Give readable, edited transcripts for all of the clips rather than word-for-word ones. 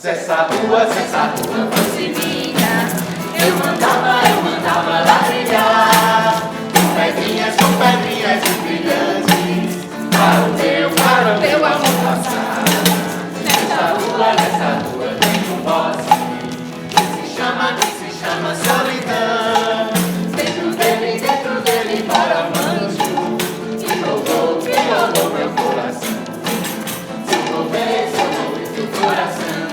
Se essa rua fosse minha, eu mandava ladrilhar com pedrinhas e brilhantes para o meu amor passar. Nessa rua tem um poste que se chama solidão. Dentro dele mora manjo que roubou meu coração. Se eu roubei seu coração,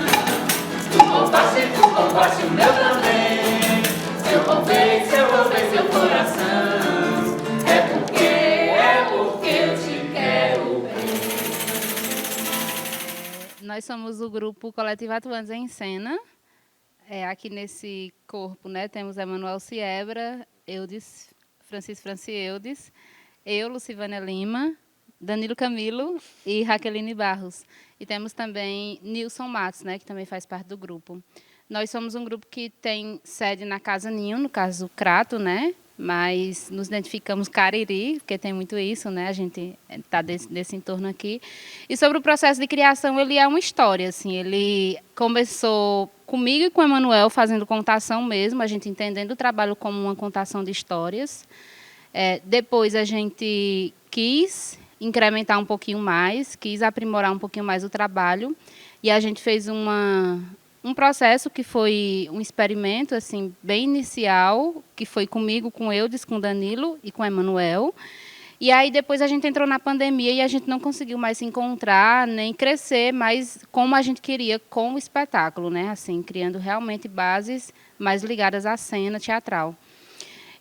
tu roubaste o meu também. Se eu roubei seu coração, é porque eu te quero bem. Nós somos o grupo Coletivo Atuantes em Cena. Aqui nesse corpo, né, temos Emanuel Siebra, Francisco Francieudes, eu, Lucivânia Lima, Danilo Camilo e Raqueline Barros. E temos também Nilson Matos, né, que também faz parte do grupo. Nós somos um grupo que tem sede na Casa Ninho, no caso Crato, né, mas nos identificamos Cariri, porque tem muito isso, né, a gente está desse entorno aqui. E sobre o processo de criação, ele é uma história, assim, ele começou comigo e com o Emanuel fazendo contação mesmo, a gente entendendo o trabalho como uma contação de histórias. Depois a gente quis incrementar um pouquinho mais, quis aprimorar um pouquinho mais o trabalho, e a gente fez um processo que foi um experimento assim bem inicial, que foi comigo, com o Eudes, com o Danilo e com o Emanuel. E aí depois a gente entrou na pandemia e a gente não conseguiu mais se encontrar, nem crescer mais como a gente queria com o espetáculo, né? Assim, criando realmente bases mais ligadas à cena teatral.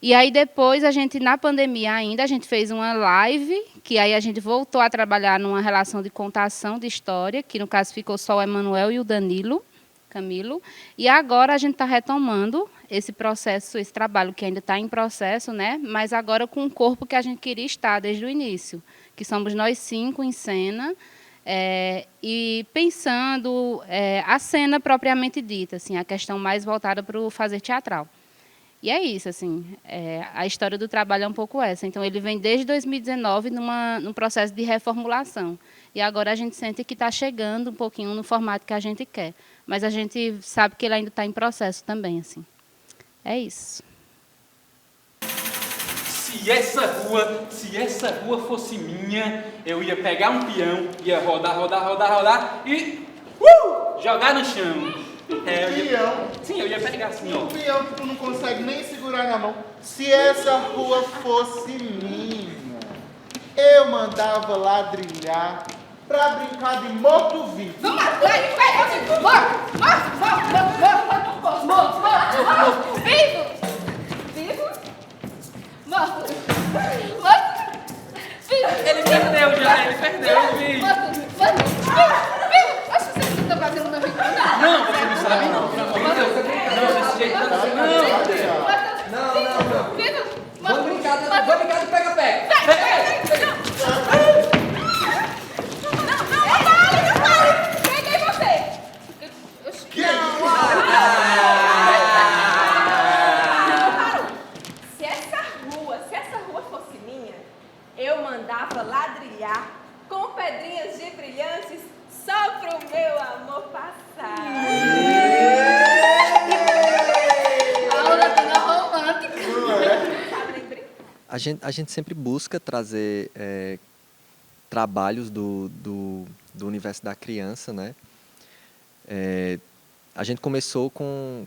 E aí depois a gente, na pandemia ainda, a gente fez uma live, que aí a gente voltou a trabalhar numa relação de contação de história, que no caso ficou só o Emanuel e o Danilo Camilo. E agora a gente está retomando esse processo, esse trabalho que ainda está em processo, né? Mas agora com o corpo que a gente queria estar desde o início, que somos nós 5 em cena, e pensando a cena propriamente dita, assim, a questão mais voltada para o fazer teatral. E é isso, assim, a história do trabalho é um pouco essa. Então, ele vem desde 2019 num processo de reformulação. E agora a gente sente que está chegando um pouquinho no formato que a gente quer. Mas a gente sabe que ele ainda está em processo também, assim. É isso. Se essa rua fosse minha, eu ia pegar um peão, ia rodar e jogar no chão. Eu ia pegar assim, ó. Um peão que tu não consegue nem segurar na mão. Se essa rua fosse minha, eu mandava ladrilhar pra brincar de morto-vivo. Vamos lá, morto, vivo, morto, vivo. Ele perdeu já, vivo. Acho que vocês não estão fazendo meu ritmo, Não, você não sabe não, pelo amor de Deus. Não, desse jeito não. Vivo, Vamos brincar de pega-pega. peguei você. Se essa rua fosse minha, eu mandava ladrilhar com pedrinhas de brilhantes só pro meu amor passar. Aula toda romântica. A gente sempre busca trazer trabalhos do universo da criança, né? A gente começou com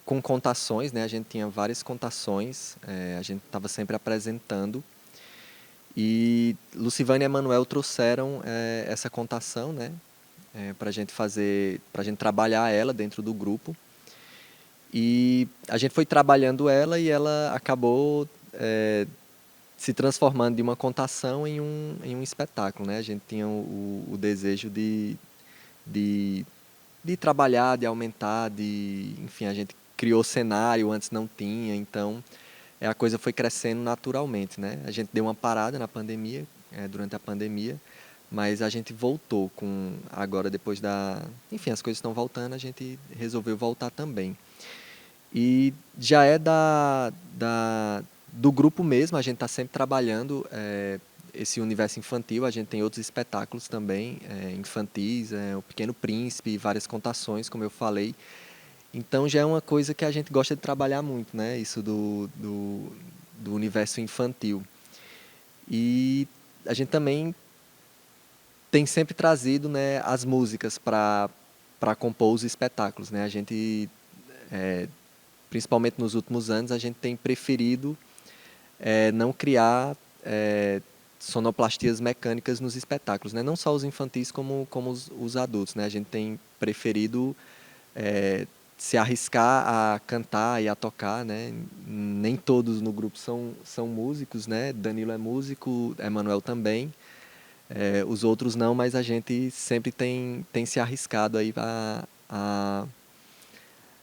contações, né? A gente tinha várias contações, a gente estava sempre apresentando. E Lucivânia e Emanuel trouxeram essa contação, né? Para a gente trabalhar ela dentro do grupo. E a gente foi trabalhando ela e ela acabou se transformando de uma contação em um espetáculo, né? A gente tinha o desejo de trabalhar, de aumentar, enfim, a gente criou cenário, antes não tinha, então a coisa foi crescendo naturalmente, né? A gente deu uma parada na pandemia, durante a pandemia, mas a gente voltou agora depois enfim, as coisas estão voltando, a gente resolveu voltar também. E já do grupo mesmo, a gente está sempre trabalhando esse universo infantil, a gente tem outros espetáculos também, infantis, O Pequeno Príncipe, várias contações, como eu falei. Então já é uma coisa que a gente gosta de trabalhar muito, né? Isso do universo infantil. E a gente também tem sempre trazido, né, as músicas para compor os espetáculos, né? A gente, principalmente nos últimos anos, a gente tem preferido não criar sonoplastias mecânicas nos espetáculos, né? Não só os infantis como os adultos, né? A gente tem preferido se arriscar a cantar e a tocar, né? Nem todos no grupo são músicos, né? Danilo é músico, Emanuel também. Os outros não, mas a gente sempre tem se arriscado aí a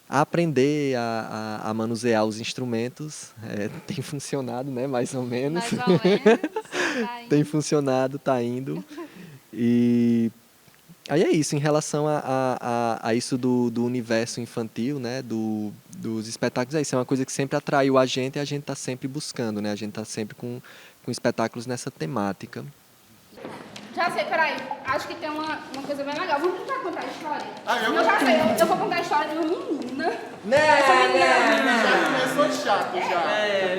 aprender a manusear os instrumentos. Tem funcionado, né? Mais ou menos. Mais ou menos. Tá Tem funcionado, está indo. E aí é isso, em relação a isso do universo infantil, né? Dos espetáculos, é isso. É uma coisa que sempre atraiu a gente e a gente está sempre buscando, né? A gente está sempre com espetáculos nessa temática. Já sei, peraí. Acho que tem uma coisa bem legal. Vamos tentar contar a história? Eu já sei. Eu vou contar a história de uma menina. Já começou chato, já.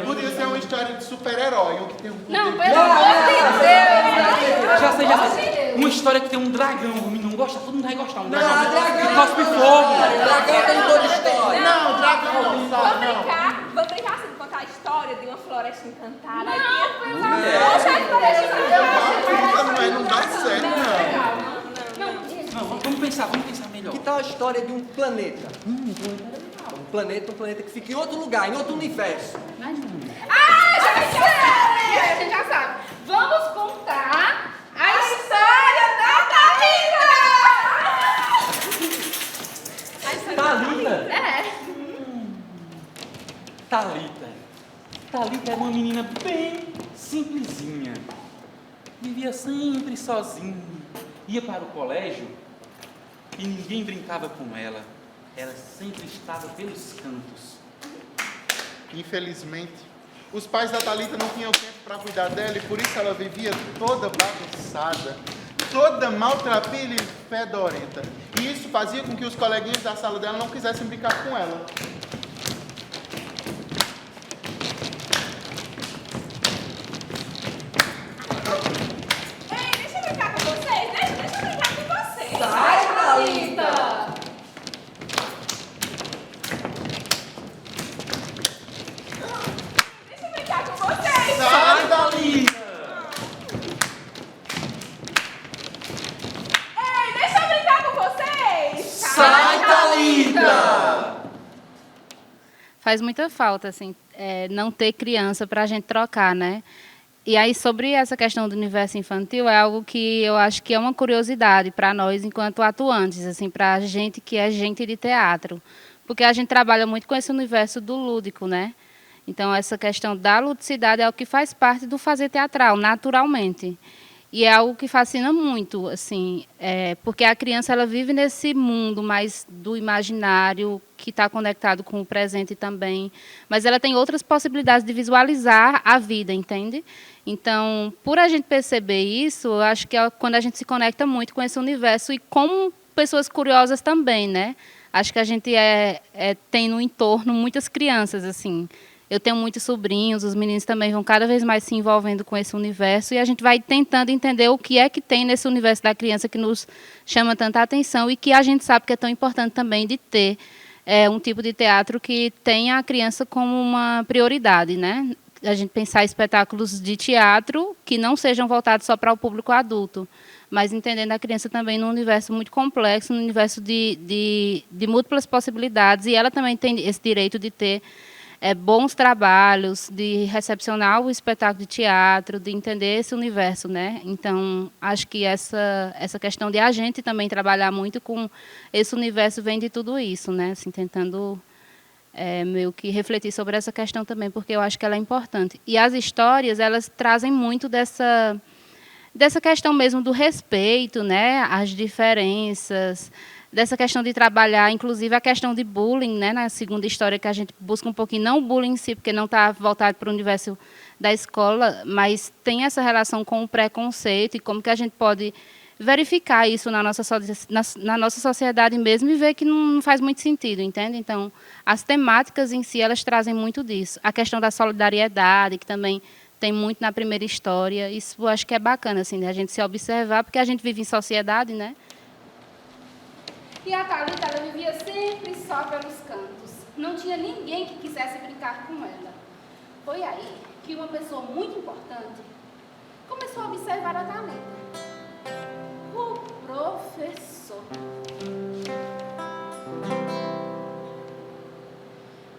Podia ser uma história de super-herói, ou que tem um poder. Não, pelo amor de Deus! Já sei. Uma história que tem um dragão, o menino gosta, todo mundo vai gostar. Um dragão que cospe fogo. Dragão tem toda história. Não, dragão não sabe, não. Vamos brincar assim, contar a história de uma floresta encantada. Não, pelo amor Poxa, a floresta encantada. Mas não dá certo, não. Não, vamos pensar melhor. Que tal a história de um planeta? Um planeta que fica em outro lugar, em outro universo. A gente já sabe. Vamos contar a história da Thalita? Thalita. Thalita era uma menina bem simplesinha. Vivia sempre sozinha. Ia para o colégio e ninguém brincava com ela. Ela sempre estava pelos cantos. Infelizmente, os pais da Thalita não tinham tempo para cuidar dela e por isso ela vivia toda bagunçada, toda maltrapilha e fedorenta. E isso fazia com que os coleguinhas da sala dela não quisessem brincar com ela. Ei, deixa eu brincar com vocês. Deixa eu brincar com vocês. Sai, Thalita! Deixa eu brincar com vocês. Sai, Thalita! Ei, deixa eu brincar com vocês. Sai, Thalita! Faz muita falta, assim, não ter criança para a gente trocar, né? E aí, sobre essa questão do universo infantil, é algo que eu acho que é uma curiosidade para nós, enquanto atuantes, assim, para a gente que é gente de teatro. Porque a gente trabalha muito com esse universo do lúdico, né? Então, essa questão da ludicidade é o que faz parte do fazer teatral, naturalmente. E é algo que fascina muito, assim, porque a criança ela vive nesse mundo mais do imaginário, que está conectado com o presente também, mas ela tem outras possibilidades de visualizar a vida, entende? Então, por a gente perceber isso, eu acho que é quando a gente se conecta muito com esse universo e como pessoas curiosas também, né? Acho que a gente tem no entorno muitas crianças, assim. Eu tenho muitos sobrinhos, os meninos também vão cada vez mais se envolvendo com esse universo e a gente vai tentando entender o que é que tem nesse universo da criança que nos chama tanta atenção e que a gente sabe que é tão importante também de ter um tipo de teatro que tenha a criança como uma prioridade, né? A gente pensar em espetáculos de teatro que não sejam voltados só para o público adulto, mas entendendo a criança também num universo muito complexo, num universo de múltiplas possibilidades, e ela também tem esse direito de ter bons trabalhos, de recepcionar o espetáculo de teatro, de entender esse universo, né? Então, acho que essa questão de a gente também trabalhar muito com esse universo vem de tudo isso, né? Assim, tentando meio que refletir sobre essa questão também, porque eu acho que ela é importante. E as histórias, elas trazem muito dessa questão mesmo do respeito, né? As diferenças, dessa questão de trabalhar, inclusive a questão de bullying, né, na segunda história que a gente busca um pouquinho, não o bullying em si, porque não está voltado para o universo da escola, mas tem essa relação com o preconceito e como que a gente pode verificar isso na nossa sociedade mesmo e ver que não faz muito sentido, entende? Então, as temáticas em si, elas trazem muito disso. A questão da solidariedade, que também tem muito na primeira história, isso eu acho que é bacana, assim, a gente se observar, porque a gente vive em sociedade, né? E a Thalita, ela vivia sempre só pelos cantos. Não tinha ninguém que quisesse brincar com ela. Foi aí que uma pessoa muito importante começou a observar a Thalita. O professor.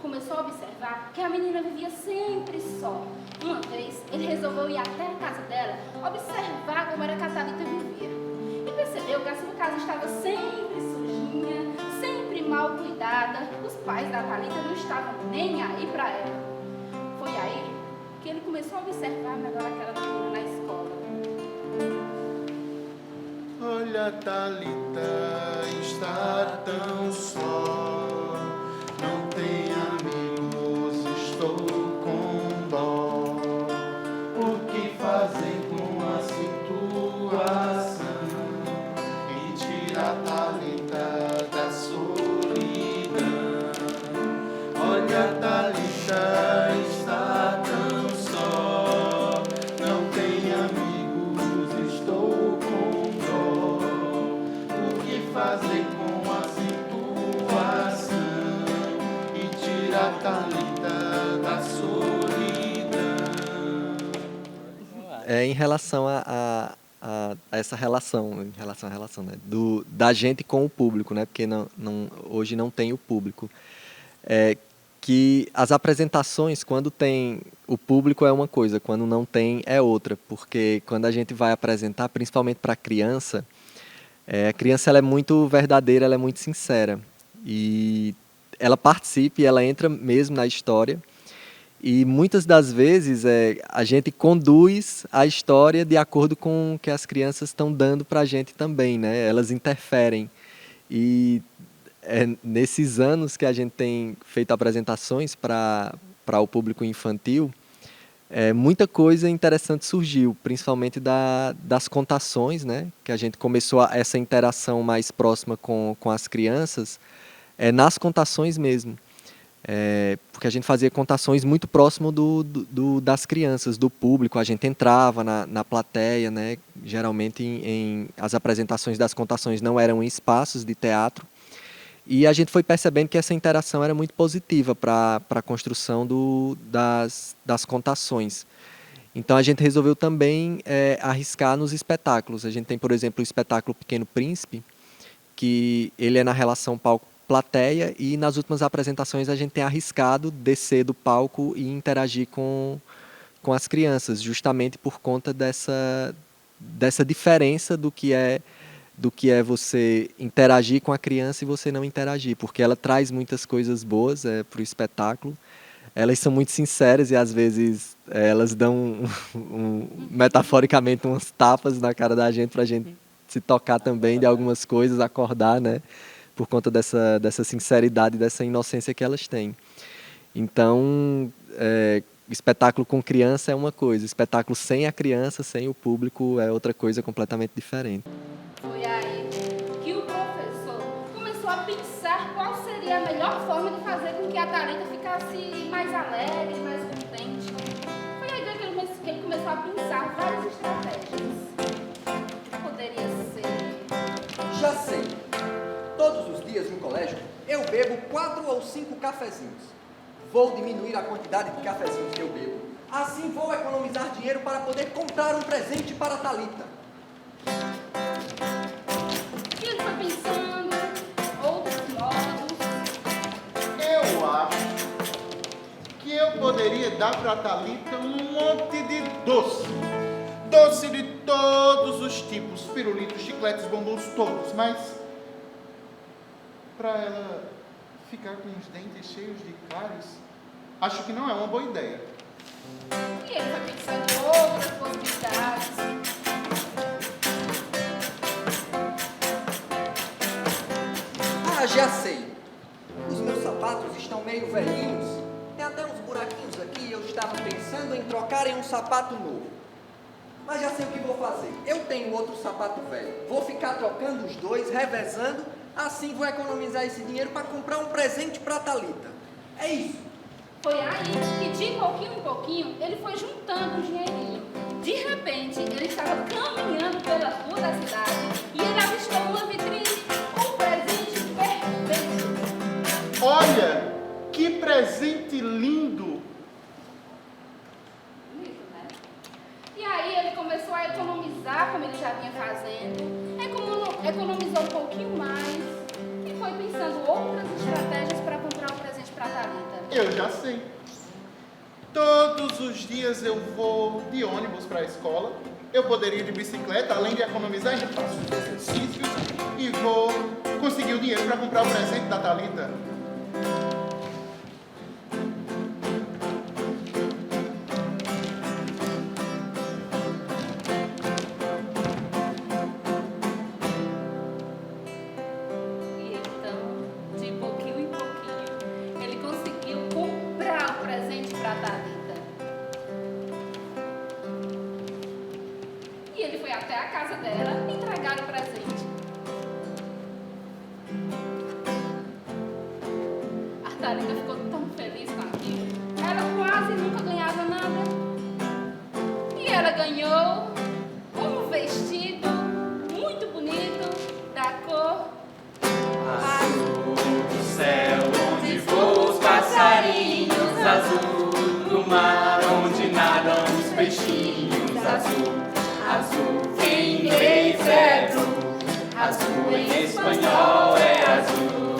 Começou a observar que a menina vivia sempre só. Uma vez, ele resolveu ir até a casa dela, observar como era que a Thalita vivia. E percebeu que a sua casa estava sempre sujinha, sempre mal cuidada. Os pais da Thalita não estavam nem aí para ela. Foi aí que ele começou a observar melhor aquela menina na escola. Olha, Thalita está tão só, não tem amigos, estou com dó. O que fazer com a situação e tirar a Thalita da solidão? Olha, Thalita está tão só, não tem amigos, estou com dó. O que fazer com a situação e tirar a Thalita da solidão? Em relação a essa relação, em relação à relação, né, da gente com o público, né, porque hoje não tem o público. Que as apresentações, quando tem o público é uma coisa, quando não tem é outra, porque quando a gente vai apresentar, principalmente para a criança ela é muito verdadeira, ela é muito sincera, e ela participa e ela entra mesmo na história, e muitas das vezes a gente conduz a história de acordo com o que as crianças estão dando para a gente também, né? Elas interferem, e nesses anos que a gente tem feito apresentações para o público infantil, muita coisa interessante surgiu, principalmente das contações, né? Que a gente começou essa interação mais próxima com as crianças, nas contações mesmo. Porque a gente fazia contações muito próximo das crianças, do público. A gente entrava na plateia, né? Geralmente as apresentações das contações não eram em espaços de teatro, e a gente foi percebendo que essa interação era muito positiva para a construção das contações. Então a gente resolveu também arriscar nos espetáculos. A gente tem, por exemplo, o espetáculo Pequeno Príncipe, que ele é na relação palco-plateia, e nas últimas apresentações a gente tem arriscado descer do palco e interagir com as crianças, justamente por conta dessa diferença do que é você interagir com a criança e você não interagir, porque ela traz muitas coisas boas para o espetáculo. Elas são muito sinceras e às vezes elas dão metaforicamente umas tapas na cara da gente para a gente se tocar também de algumas coisas, acordar, né? Por conta dessa sinceridade, dessa inocência que elas têm. Então, espetáculo com criança é uma coisa, espetáculo sem a criança, sem o público, é outra coisa completamente diferente. Foi aí que o professor começou a pensar qual seria a melhor forma de fazer com que a Thalita ficasse mais alegre, mais contente. Foi aí que ele começou a pensar várias estratégias. Poderia ser... Já sei. Todos os dias no colégio eu bebo 4 ou 5 cafezinhos. Vou diminuir a quantidade de cafezinhos que eu bebo. Assim vou economizar dinheiro para poder comprar um presente para a Thalita. E ele foi pensando outros modos. Eu acho que eu poderia dar para a Thalita um monte de doce. Doce de todos os tipos, pirulitos, chicletes, bombons, todos, mas para ela ficar com os dentes cheios de cáries, acho que não é uma boa ideia. E ele foi pensando em outras possibilidades. Já sei. Os meus sapatos estão meio velhinhos. Tem até uns buraquinhos aqui. que eu estava pensando em trocar em um sapato novo. Mas já sei o que vou fazer. Eu tenho outro sapato velho. Vou ficar trocando os dois, revezando. Assim vou economizar esse dinheiro para comprar um presente para Thalita. É isso. Foi aí que, de pouquinho em pouquinho, ele foi juntando um dinheirinho. De repente, ele estava caminhando pela rua da cidade e ele avistou uma vitrine com um presente perfeito. Olha, que presente lindo! Bonito, né? E aí ele começou a economizar como ele já vinha fazendo. Economizou um pouquinho mais e foi pensando outras estratégias para comprar um presente para Thalita. Eu já sei. Todos os dias eu vou de ônibus para a escola. Eu poderia ir de bicicleta, além de economizar, ainda faço os exercícios e vou conseguir o dinheiro para comprar o presente da Thalita. E então, de pouquinho em pouquinho, ele conseguiu comprar o presente para Thalita. E ele foi até a casa dela entregar o presente. A Thalita ficou tão feliz com aquilo. Ela quase nunca ganhava nada. E ela ganhou um vestido muito bonito da cor Azul do céu, onde voam os passarinhos. Azul do mar, onde nadam os peixinhos. Azul, azul, que em inglês é blue. Azul em espanhol é azul.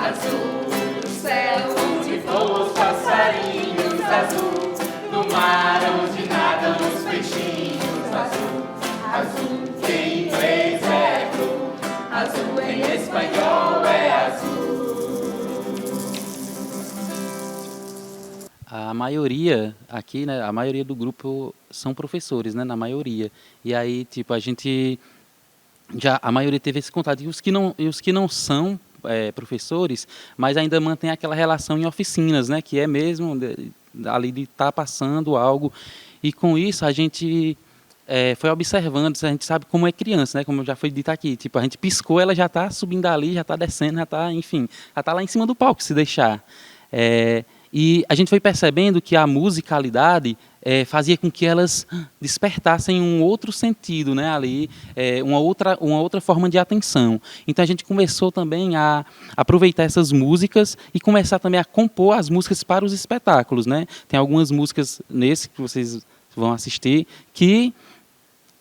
Azul do céu, onde voam os passarinhos. Azul do mar, onde nadam os peixinhos. Azul, azul, que em inglês é blue. Azul em espanhol é azul. A maioria aqui, né, a maioria do grupo são professores, né, na maioria. E aí, tipo, a gente a maioria teve esse contato. E os que não são professores, mas ainda mantém aquela relação em oficinas, né, que é mesmo ali de estar passando algo. E com isso a gente foi observando, a gente sabe como é criança, né? Como já foi dito aqui, tipo, a gente piscou, ela já está subindo ali, já está descendo, já está, enfim, já está lá em cima do palco, se deixar. E a gente foi percebendo que a musicalidade fazia com que elas despertassem um outro sentido, né? Ali, uma outra forma de atenção. Então a gente começou também a aproveitar essas músicas e começar também a compor as músicas para os espetáculos, né? Tem algumas músicas nesse que vocês vão assistir que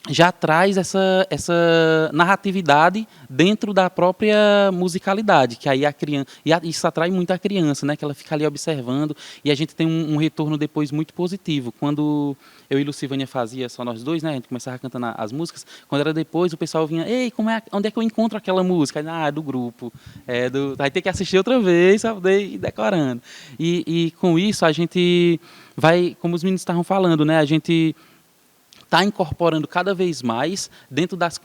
já traz essa narratividade dentro da própria musicalidade, que aí a criança, e isso atrai muito a criança, né, que ela fica ali observando, e a gente tem um retorno depois muito positivo. Quando eu e Lucivânia fazia só nós dois, né, a gente começava cantando as músicas, quando era depois o pessoal vinha, ei, onde é que eu encontro aquela música? É do grupo, vai ter que assistir outra vez para poder ir decorando. E com isso a gente vai, como os meninos estavam falando, né, a gente está incorporando cada vez mais dentro das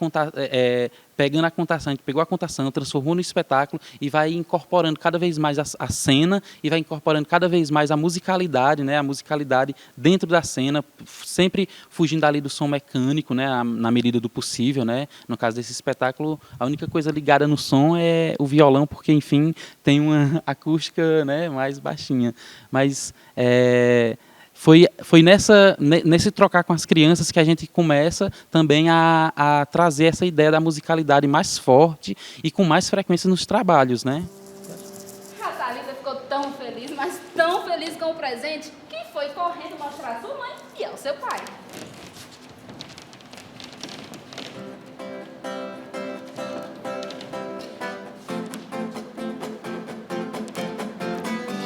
pegando a contação, a gente pegou a contação, transformou no espetáculo e vai incorporando cada vez mais a cena e vai incorporando cada vez mais a musicalidade, né, a musicalidade dentro da cena, sempre fugindo ali do som mecânico, né, na medida do possível, né. No caso desse espetáculo, a única coisa ligada no som é o violão, porque, enfim, tem uma acústica, né, mais baixinha. Mas foi nesse trocar com as crianças que a gente começa também a trazer essa ideia da musicalidade mais forte e com mais frequência nos trabalhos, né? A Thalita ficou tão feliz, mas tão feliz com o presente, que foi correndo mostrar à sua mãe e ao seu pai.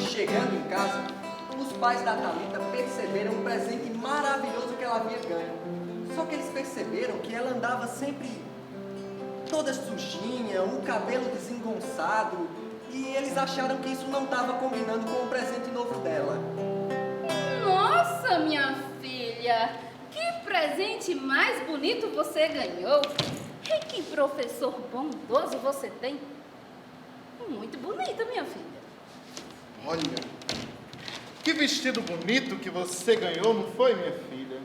Chegando em casa, os pais da Thalita perceberam um presente maravilhoso que ela havia ganho. Só que eles perceberam que ela andava sempre toda sujinha, o cabelo desengonçado, e eles acharam que isso não estava combinando com o presente novo dela. Nossa, minha filha, que presente mais bonito você ganhou. E que professor bondoso você tem. Muito bonita, minha filha. Olha, Que vestido bonito que você ganhou, não foi, minha filha?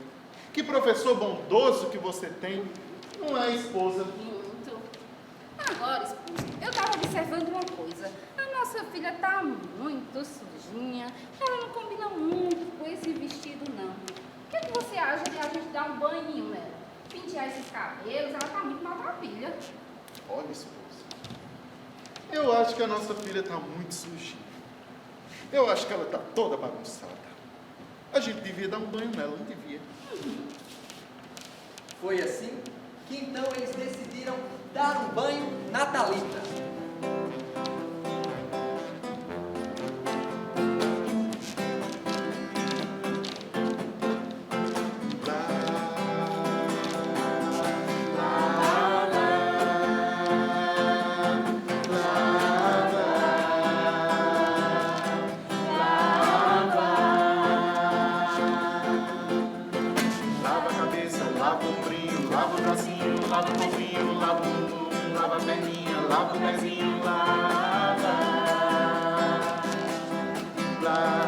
Que professor bondoso que você tem. Não é, esposa? Muito. Agora, esposa, eu estava observando uma coisa. A nossa filha está muito sujinha. Ela não combina muito com esse vestido, não. O que você acha de a gente dar um banho nela? Pentear esses cabelos? Ela está muito maltrapilha. Olha, esposa. Eu acho que a nossa filha está muito sujinha. Eu acho que ela está toda bagunçada. A gente devia dar um banho nela, não devia? Foi assim que então eles decidiram dar um banho na Thalita. Lava a cabeça, lava o ombrinho, lava o bracinho, lava o corpinho, lava o bumbum, lava a perninha, lava o pezinho, lava. Lava.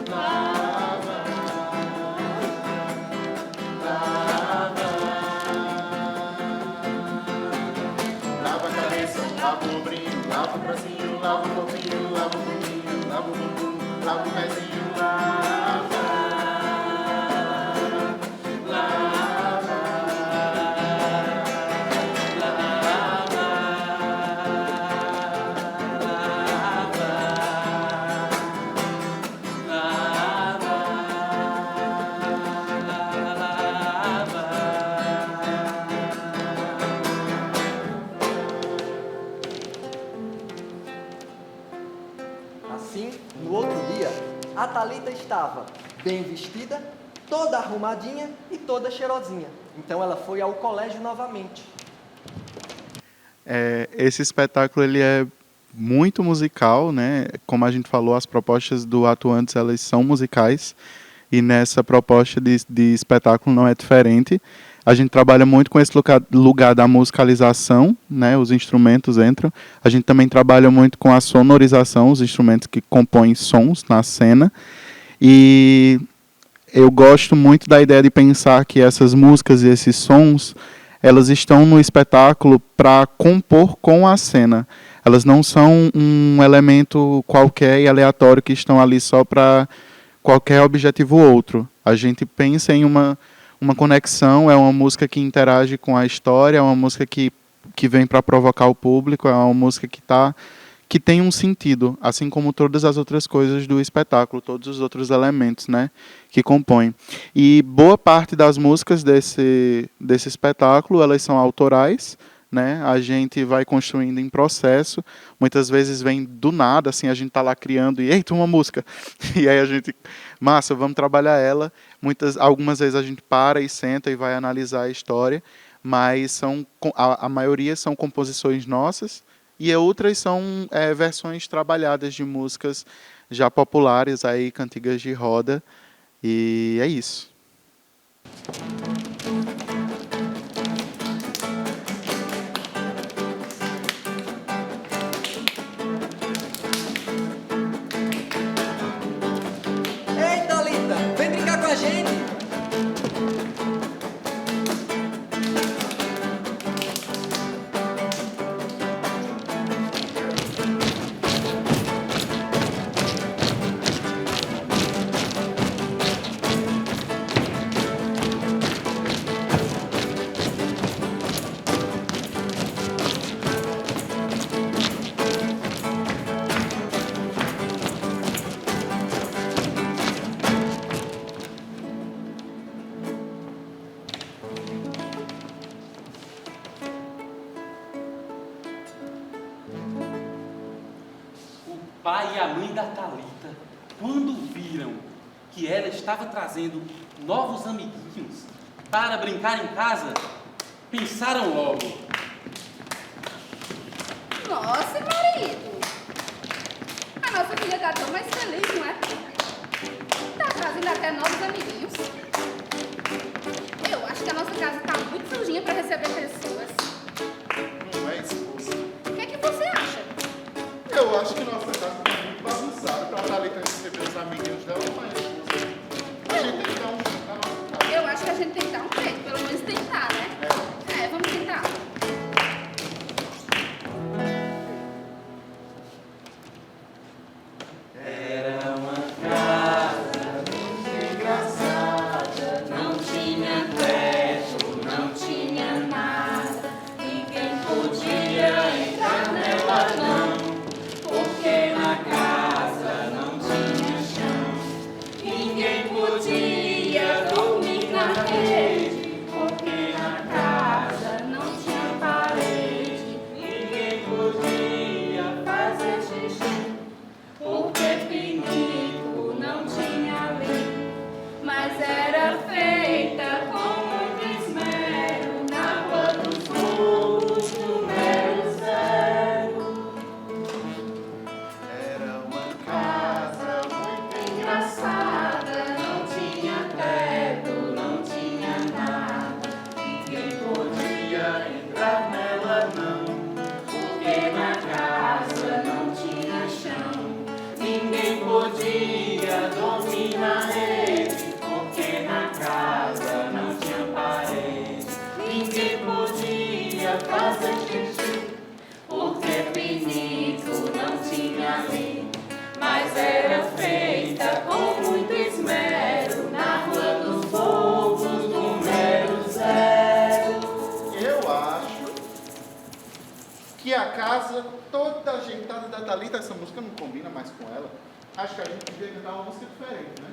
Lava. Lava. Lava a cabeça, lava o ombrinho, lava o bracinho, lava o corpinho, lava o bumbum, lava o bumbum, lava o pezinho, lava. Assim, no outro dia, a Thalita estava bem vestida, toda arrumadinha e toda cheirosinha. Então ela foi ao colégio novamente. Esse espetáculo ele é muito musical, né? Como a gente falou, as propostas do Atuantes elas são musicais e nessa proposta de espetáculo não é diferente. A gente trabalha muito com esse lugar da musicalização, né? Os instrumentos entram. A gente também trabalha muito com a sonorização, os instrumentos que compõem sons na cena. E eu gosto muito da ideia de pensar que essas músicas e esses sons, elas estão no espetáculo para compor com a cena. Elas não são um elemento qualquer e aleatório que estão ali só para qualquer objetivo ou outro. A gente pensa em uma conexão, é uma música que interage com a história, é uma música que vem para provocar o público, é uma música que tem um sentido, assim como todas as outras coisas do espetáculo, todos os outros elementos, né, que compõem. E boa parte das músicas desse espetáculo, elas são autorais, né? A gente vai construindo em processo, muitas vezes vem do nada, assim, a gente está lá criando e, eita, uma música, e aí a gente, massa, vamos trabalhar ela. Algumas vezes a gente para e senta e vai analisar a história, mas a maioria são composições nossas e outras são versões trabalhadas de músicas já populares, aí, cantigas de roda, e é isso. Ei, Thalita, vem brincar com a gente! O pai e a mãe da Thalita, quando viram que ela estava trazendo novos amiguinhos para brincar em casa, pensaram logo: Nossa, marido! A nossa filha está tão mais feliz, não é? Está trazendo até novos amiguinhos. Eu acho que a nossa casa está muito sujinha para receber pessoas. Não é, esposa? O que é que você acha? Eu acho que nossa casa está tinha rede, porque na casa não tinha parede. Ninguém podia fazer xixi, porque pinico não tinha lei. Mas era feita com muito esmero na rua dos Fogos, número 0. Era uma casa muito Engraçada, não tinha teto, não tinha nada. Ninguém podia entrar nela não, porque na casa não tinha chão. Ninguém podia dominar ele, porque na casa não tinha parede. Ninguém podia fazer xixi, porque pinico não tinha lei. Mas era feita com muito esmero na Rua dos Fogos, número 0. Eu acho que a casa toda ajeitada da Thalita, essa música não combina mais com ela. Acho que a gente devia cantar uma música diferente, né?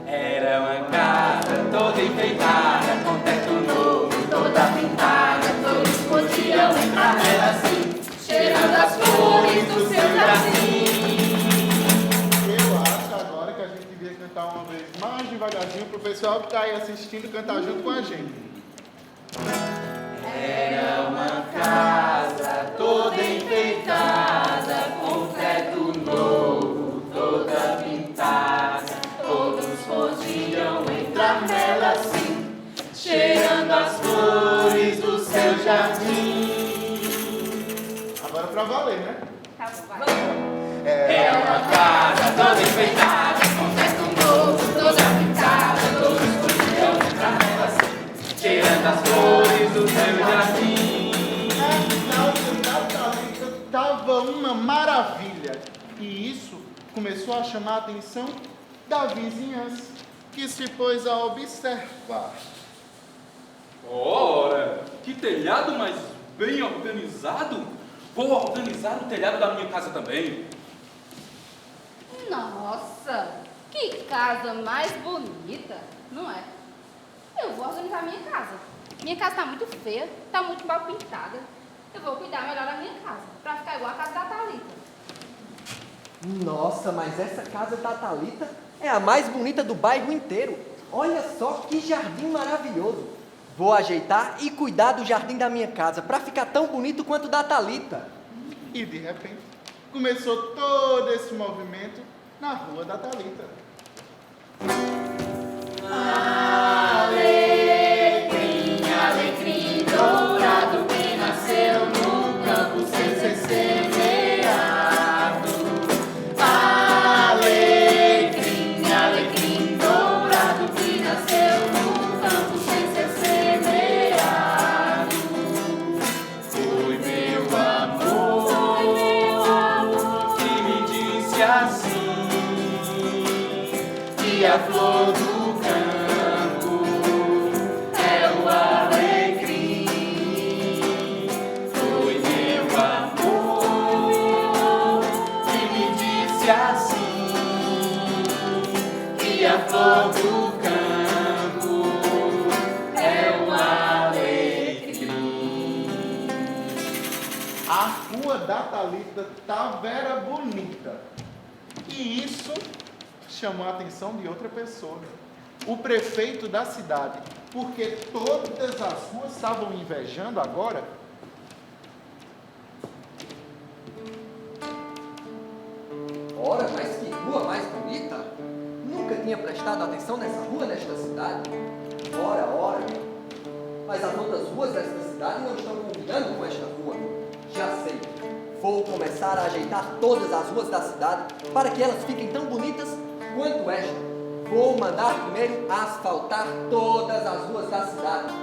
Era uma casa toda enfeitada, com teto novo, toda pintada. Todos podiam entrar nela assim, cheirando as flores do seu jardim. Eu acho agora que a gente devia cantar uma vez mais devagarzinho pro pessoal que tá aí assistindo cantar junto com a gente. Era uma casa toda enfeitada, com teto novo, toda pintada. Todos podiam entrar nela assim, cheirando as flores do seu jardim. Agora pra valer, né? Tá bom, vai. Era uma casa toda enfeitada, Com teto novo, toda pintada, todos podiam entrar nela assim. cheirando as flores do seu jardim. A casa da Thalita tava uma maravilha. E isso começou a chamar a atenção da vizinhança, que se pôs a observar. Ora, que telhado mais bem organizado! Vou organizar o telhado da minha casa também. Nossa, que casa mais bonita, não é? Eu vou organizar minha casa. Minha casa tá muito feia, tá muito mal pintada. Eu vou cuidar melhor da minha casa, pra ficar igual a casa da Thalita. Nossa, mas essa casa da Thalita é a mais bonita do bairro inteiro. Olha só que jardim maravilhoso. Vou ajeitar e cuidar do jardim da minha casa para ficar tão bonito quanto o da Thalita. E de repente, começou todo esse movimento na rua da Thalita. Alecrim, alecrim dourado que nasceu no campo sem ser semeado. Alecrim, alecrim dourado que nasceu no campo sem ser semeado. Foi meu amor que me disse assim, que a flor do campo é o alecrim. Foi meu amor que me disse assim, que a flor do campo é o alecrim. A rua da Thalita tava era bonita. E isso chamou a atenção de outra pessoa, o prefeito da cidade, porque todas as ruas estavam invejando agora. Ora, mas que rua mais bonita! Nunca tinha prestado atenção nessa rua nesta cidade. Ora, ora! Mas as outras ruas desta cidade não estão combinando com esta rua. Já sei. Vou começar a ajeitar todas as ruas da cidade para que elas fiquem tão bonitas quanto esta. Vou mandar primeiro asfaltar todas as ruas da cidade.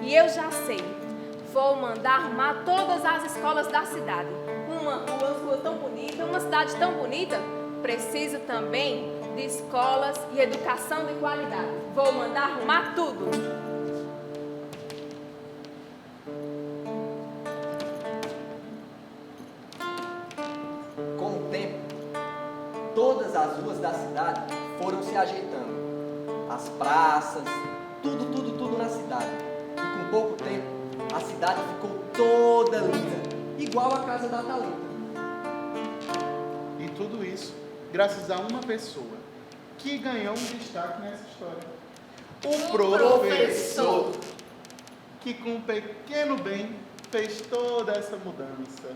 E eu já sei. Vou mandar arrumar todas as escolas da cidade. Uma rua tão bonita, uma cidade tão bonita, precisa também de escolas e educação de qualidade. Vou mandar arrumar tudo. Com o tempo, todas as ruas da cidade foram se ajeitando. As praças, tudo na cidade. E com pouco tempo, a cidade ficou toda linda, igual a casa da Thalita. E tudo isso graças a uma pessoa que ganhou um destaque nessa história. O professor, que com um pequeno bem fez toda essa mudança.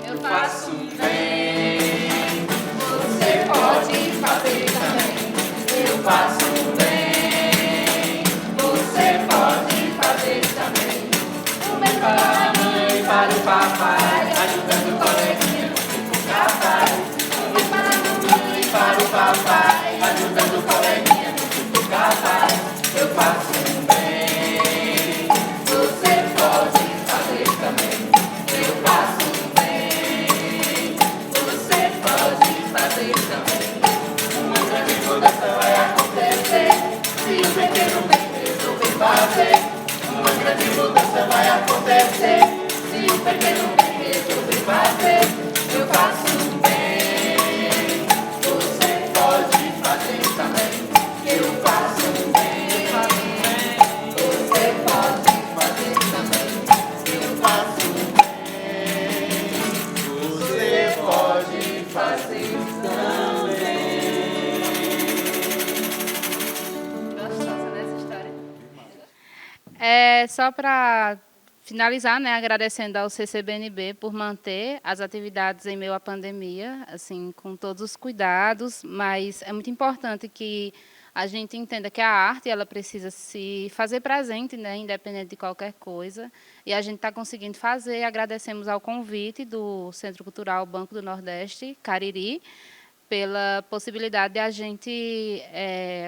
Eu faço bem, você pode fazer também. Eu faço bem, você pode fazer também. O mesmo para a mãe, para o papai, ajudando o coleguinha no que for capaz. O mesmo para a mãe, para o papai, ajudando o coleguinha no que for capaz. Eu faço bem, você pode fazer também. Eu faço bem, você pode fazer também. Uma grande mudança vai acontecer se o pequeno bem resolver fazer. Uma grande mudança vai acontecer se o pequeno bem resolver fazer. Eu faço bem, você pode fazer também. Eu faço bem, você pode fazer também. Eu faço bem, você pode fazer também. Gostosa nessa história. Só para finalizar, né, agradecendo ao CCBNB por manter as atividades em meio à pandemia, assim, com todos os cuidados, mas é muito importante que a gente entenda que a arte ela precisa se fazer presente, né, independente de qualquer coisa, e a gente está conseguindo fazer. Agradecemos ao convite do Centro Cultural Banco do Nordeste, Cariri, pela possibilidade de a gente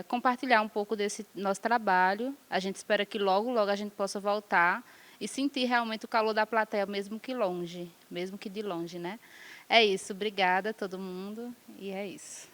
compartilhar um pouco desse nosso trabalho. A gente espera que logo a gente possa voltar e sentir realmente o calor da plateia, mesmo que de longe, né? É isso, obrigada a todo mundo, e é isso.